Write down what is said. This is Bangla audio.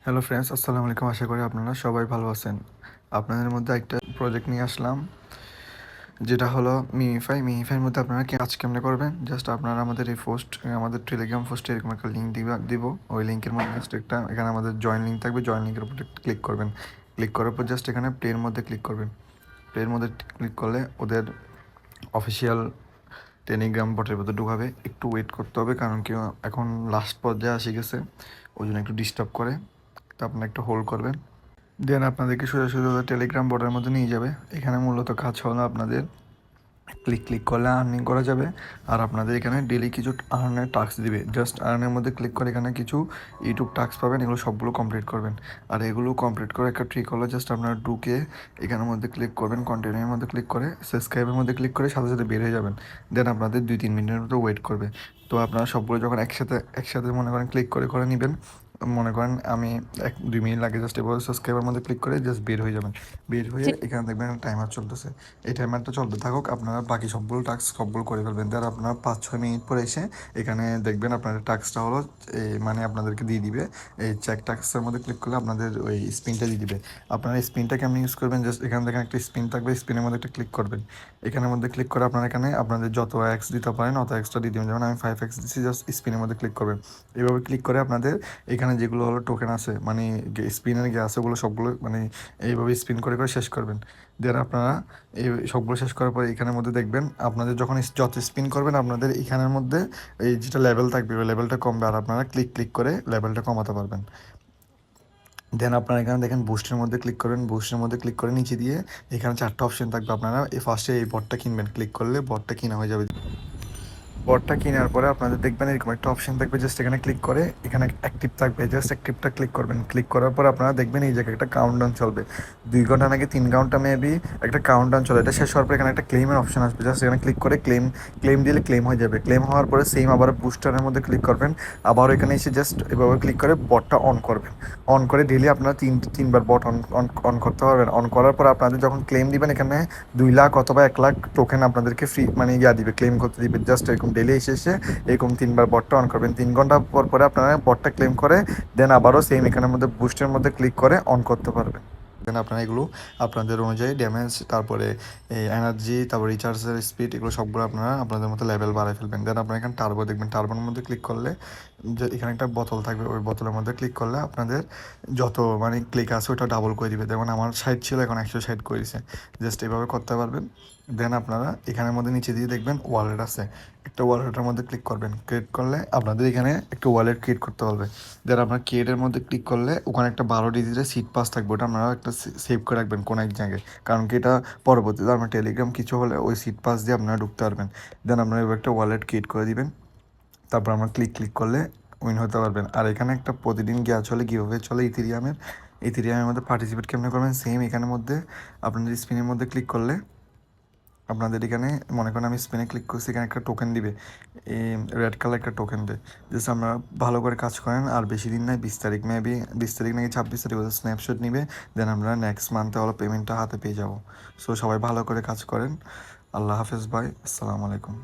হ্যালো ফ্রেন্ডস, আসসালামু আলাইকুম। আশা করি আপনারা সবাই ভালো আছেন। আপনাদের মধ্যে একটা প্রজেক্ট নিয়ে আসলাম, যেটা হলো মিমিফাইয়ের মধ্যে আপনারা কাজ কেমনে করবেন। জাস্ট আপনারা আমাদের টেলিগ্রাম পোস্টে এরকম একটা লিঙ্ক দিব। ওই লিঙ্কের মধ্যে জাস্ট এখানে আমাদের জয়েন লিঙ্ক থাকবে। জয়েন লিঙ্কের উপর ক্লিক করবেন। ক্লিক করার পর জাস্ট এখানে প্লের মধ্যে ক্লিক করবেন। প্লের মধ্যে ক্লিক করলে ওদের অফিসিয়াল টেলিগ্রাম বটের মধ্যে ঢুকাবে। একটু ওয়েট করতে হবে, কারণ কি এখন লাস্ট পর্যায়ে আসি গেছে, ওই জন্য একটু ডিস্টার্ব করে। তো আপনারা একটু হোল্ড করবেন। দেন আপনাদেরকে সোজা টেলিগ্রাম বটের মধ্যে নিয়ে যাবে। এখানে মূলত কাজ হলো আপনাদের ক্লিক করলে আর্নিং করা যাবে। আর আপনাদের এখানে ডেলি কিছু আর্নের টাস্ক দিবে। জাস্ট আর্নের মধ্যে ক্লিক করে এখানে কিছু ইউটিউব টাস্ক পাবেন, এগুলো সবগুলো কমপ্লিট করবেন। আর এগুলো কমপ্লিট করে একটা ট্রিক হলো, জাস্ট আপনারা ঢুকে এখানের মধ্যে ক্লিক করবেন, কন্টিনিউর মধ্যে ক্লিক করে সাবস্ক্রাইবের মধ্যে ক্লিক করে সাথে সাথে বের হয়ে যাবেন। দেন আপনাদের 2-3 মিনিটের মতো ওয়েট করবে। তো আপনারা সবগুলো যখন একসাথে মনে করেন ক্লিক করে নেবেন। মনে করেন আমি 1-2 মিনিট লাগে, জাস্ট এবার সাবস্ক্রাইবের মধ্যে ক্লিক করে জাস্ট বের হয়ে যাবেন। বের হয়ে এখানে দেখবেন টাইমার চলতেছে। এই টাইমারটা চলতে থাকুক, আপনারা বাকি সবগুলো টাস্ক সবগুলো করে ফেলবেন। তার আপনারা 5-6 মিনিট পরে এসে এখানে দেখবেন আপনাদের টাস্কটা হলো মানে আপনাদেরকে দিয়ে দিবে। এই চেক টাস্কের মধ্যে ক্লিক করলে আপনাদের ওই স্পিনটা দিয়ে দিবে। আপনারা স্পিনটা কেমন ইউজ করবেন, জাস্ট এখানে দেখেন একটা স্পিন থাকবে, স্পিনের মধ্যে একটা ক্লিক করবেন। এখানের মধ্যে ক্লিক করে আপনারা এখানে আপনাদের যত এক্স দিতে পারেন অত এক্সটা দিয়ে দেবেন। যেমন আমি 5x দিচ্ছি, জাস্ট স্পিনের মধ্যে ক্লিক করবেন। এইভাবে ক্লিক করে আপনাদের এখানে যেগুলো হলো টোকেন আছে, মানে স্পিনের আছে, ওগুলো সবগুলো মানে এইভাবে স্পিন করে শেষ করবেন। দেন আপনারা এই সবগুলো শেষ করার পরে এখানের মধ্যে দেখবেন আপনাদের যখন যত স্পিন করবেন আপনাদের এখানের মধ্যে এই যেটা লেভেল থাকবে ওই লেভেলটা কমবে, আর আপনারা ক্লিক করে লেভেলটা কমাতে পারবেন। দেন আপনারা এখানে দেখেন বুস্টের মধ্যে ক্লিক করবেন। বুস্টের মধ্যে ক্লিক করে নিচে দিয়ে এখানে 4টা অপশন থাকবে। আপনারা ফার্স্টে এই বটটা কিনবেন, ক্লিক করলে বটটা কিনা হয়ে যাবে। বটটা কেনার পরে আপনাদের দেখবেন এরকম একটা অপশন থাকবে, জাস্ট এখানে ক্লিক করে এখানে অ্যাক্টিভ থাকবে, জাস্ট অ্যাক্টিভটা ক্লিক করবেন। ক্লিক করার পর আপনারা দেখবেন এই জায়গায় একটা কাউন্টডাউন চলবে। 2 ঘন্টা নাকি 3 ঘন্টা মেবি একটা কাউন্টডাউন চলে। এটা শেষ হওয়ার পর এখানে একটা ক্লেমের অপশন আসবে, জাস্ট এখানে ক্লিক করে ক্লেম দিলে ক্লেম হয়ে যাবে। ক্লেম হওয়ার পরে সেম আবার বুস্টারের মধ্যে ক্লিক করবেন। আবার এখানে এসে জাস্ট এভাবে ক্লিক করে বটটা অন করবেন। অন করে ডেলি আপনারা 3বার বট অন করতে পারবেন। অন করার পর আপনাদের যখন ক্লেম দিবেন এখানে 2 লাখ অথবা 1 লাখ টোকেন আপনাদেরকে ফ্রি মানে দিবে, ক্লেম করতে দিবে। জাস্ট এরকম ডেলি এসে এরকম 3বার বটটা অন করবেন। 3 ঘন্টা পরে আপনারা বটটা ক্লেম করে দেন আবারও সেম এখানের মধ্যে বুস্টের মধ্যে ক্লিক করে অন করতে পারবেন। দেন আপনারা এগুলো আপনাদের অনুযায়ী ড্যামেজ, তারপরে এই এনার্জি, তারপর রিচার্জের স্পিড, এগুলো সবগুলো আপনারা আপনাদের মতো লেভেল বাড়ায় ফেলবেন। দেন আপনারা এখানে টার্বো দেখবেন। টার্বোর মধ্যে ক্লিক করলে যে এখানে একটা বোতল থাকবে, ওই বোতলের মধ্যে ক্লিক করলে আপনাদের যত মানে ক্লিক আছে ওটা ডাবল করে দিবে। যেমন আমার 60 ছিল, এখন 160 করে দিছে। জাস্ট এভাবে করতে পারবেন। দেন আপনারা এখানের মধ্যে নিচে দিয়ে দেখবেন ওয়ালেট আছে, একটা ওয়ালেটের মধ্যে ক্লিক করবেন। ক্রিয়েট করলে আপনাদের এখানে একটা ওয়ালেট ক্রিয়েট করতে হবে। দেন আপনার ক্রিয়েটের মধ্যে ক্লিক করলে ওখানে একটা 12 ডিজিটের সিট পাস থাকবে, ওটা আপনারা একটা সেভ করে রাখবেন কোনো এক জায়গায়, কারণ কি এটা পরবর্তীতে আপনার টেলিগ্রাম কিছু হলে ওই সিট পাস দিয়ে আপনারা ঢুকতে পারবেন। দেন আপনারা এবার একটা ওয়ালেট ক্রিয়েট করে দিবেন। তারপর আমরা ক্লিক করলে উইন হতে পারবেন। আর এখানে একটা প্রতিদিন গিভঅ্যাওয়ে চলে ইথেরিয়ামের মধ্যে পার্টিসিপেট কেমনে করবেন, সেম এখানের মধ্যে আপনাদের স্পিনের মধ্যে ক্লিক করলে আপনাদের এখানে মনে করেন আমি স্পিনে ক্লিক করছি, এখানে একটা টোকেন দিবে, এই রেড কালার একটা টোকেন দেয়। জাস্ট আমরা ভালো করে কাজ করেন, আর বেশি দিন নাই, 20 তারিখ মেবি 20 তারিখ নাকি 26 তারিখ স্ন্যাপশট নিবে। দেন আমরা নেক্সট মান্থে হলো পেমেন্টটা হাতে পেয়ে যাবো। সো সবাই ভালো করে কাজ করেন। আল্লাহ হাফেজ ভাই, আসসালামু আলাইকুম।